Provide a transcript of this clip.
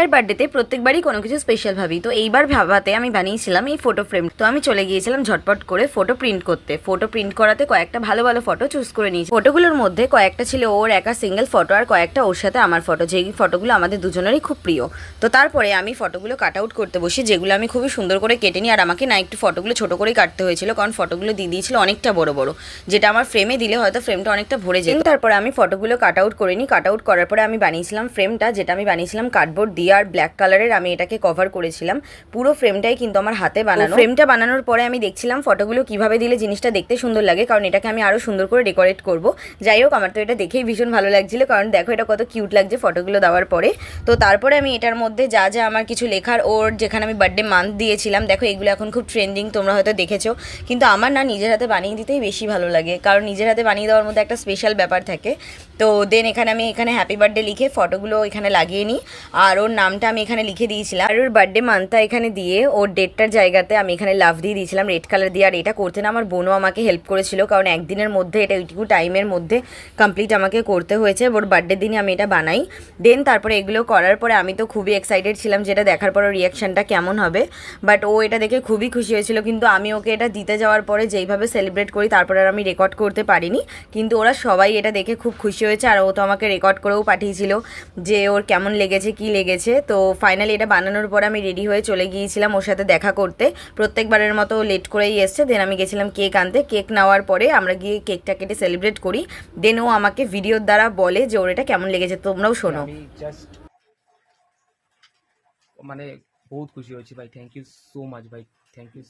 ভাইয়ের বার্থডেতে প্রত্যেকবারই কোনো কিছু স্পেশাল ভাবি, তো এইবার ভাবাতে আমি বানিয়েছিলাম এই ফটো ফ্রেম। তো আমি চলে গিয়েছিলাম ঝটপট করে ফটো প্রিন্ট করতে। ফটো প্রিন্ট করাতে কয়েকটা ভালো ভালো ফটো চুজ করে নিয়েছি। ফটোগুলোর মধ্যে কয়েকটা ছিল ওর একা সিঙ্গেল ফটো, আর কয়েকটা ওর সাথে আমার ফটো, যেই ফটোগুলো আমাদের দুজনেরই খুব প্রিয়। তো তারপরে আমি ফটোগুলো কাট আউট করতে বসি, যেগুলো আমি খুবই সুন্দর করে কেটে নিই। আর আমাকে না একটু ফটোগুলো ছোটো করেই কাটতে হয়েছিল, কারণ ফটোগুলো দিয়ে দিয়েছিল অনেকটা বড় বড়, যেটা আমার ফ্রেমে দিলে হয়তো ফ্রেমটা অনেকটা ভরে যেত। তারপরে আমি ফটোগুলো কাট আউট করে নিই। কাট আউট করার পরে আমি বানিয়েছিলাম ফ্রেমটা, যেটা আমি বানিয়েছিলাম কার্ডবোর্ড দিয়ে আর ব্ল্যাক কালারের আমি এটাকে কভার করেছিলাম। পুরো ফ্রেমটাই কিন্তু আমার হাতে বানানো। ফ্রেমটা বানানোর পরে আমি দেখছিলাম ফটোগুলো কিভাবে দিলে জিনিসটা দেখতে সুন্দর লাগে, কারণ এটাকে আমি আরও সুন্দর করে ডেকোরেট করব। যাই হোক, আমার তো এটা দেখেই ভীষণ ভালো লাগছিল, কারণ দেখো এটা কত কিউট লাগছে ফটোগুলো দেওয়ার পরে। তো তারপরে আমি এটার মধ্যে যা যা আমার কিছু লেখার, ওর যেখানে আমি বার্থডে মান্থ দিয়েছিলাম, দেখো এগুলো এখন খুব ট্রেন্ডিং, তোমরা হয়তো দেখেছো। কিন্তু আমার না নিজের হাতে বানিয়ে দিতেই বেশি ভালো লাগে, কারণ নিজের হাতে বানিয়ে দেওয়ার মধ্যে একটা স্পেশাল ব্যাপার থাকে। তো দেন এখানে আমি হ্যাপি বার্থডে লিখে ফটোগুলো এখানে লাগিয়ে নিই। আর ওর নামটা আমি এখানে লিখে দিয়েছিলাম, আর ওর বার্থডে মান্থটা এখানে দিয়ে ওর ডেটটার জায়গাতে আমি এখানে লাভ দিয়ে দিয়েছিলাম রেড কালার দিয়ে। আর এটা করতে না আমার বোনও আমাকে হেল্প করেছিল, কারণ একদিনের মধ্যে এটা ওইটুকু টাইমের মধ্যে কমপ্লিট আমাকে করতে হয়েছে। ওর বার্থডের দিনে আমি এটা বানাই। দেন তারপরে এগুলো করার পরে আমি তো খুবই এক্সাইটেড ছিলাম যেটা দেখার পর ওর রিয়াকশানটা কেমন হবে। বাট ও এটা দেখে খুবই খুশি হয়েছিল, কিন্তু আমি ওকে এটা দিতে যাওয়ার পরে যেইভাবে সেলিব্রেট করি তারপরে আর আমি রেকর্ড করতে পারিনি। কিন্তু ওরা সবাই এটা দেখে খুব খুশি হয়েছে, আর ও তো আমাকে রেকর্ড করেও পাঠিয়েছিল যে ওর কেমন লেগেছে কী লেগেছে। তো ফাইনালি এটা বানানোর পর আমি রেডি হয়ে চলে গিয়েছিলাম ওর সাথে দেখা করতে। প্রত্যেকবারের মতো লেট করেই এসছে। দেন আমি গেছিলাম কেক আনতে। কেক নেওয়ার পরে আমরা গিয়ে কেকটা কেটে সেলিব্রেট করি। দেন ও আমাকে ভিডিওর দ্বারা বলে যে ওর এটা কেমন লেগেছে, তোমরাও শোনো। আমি জাস্ট মানে বহুত খুশি হয়েছি ভাই, থ্যাংক ইউ সো মাচ ভাই, থ্যাংক ইউ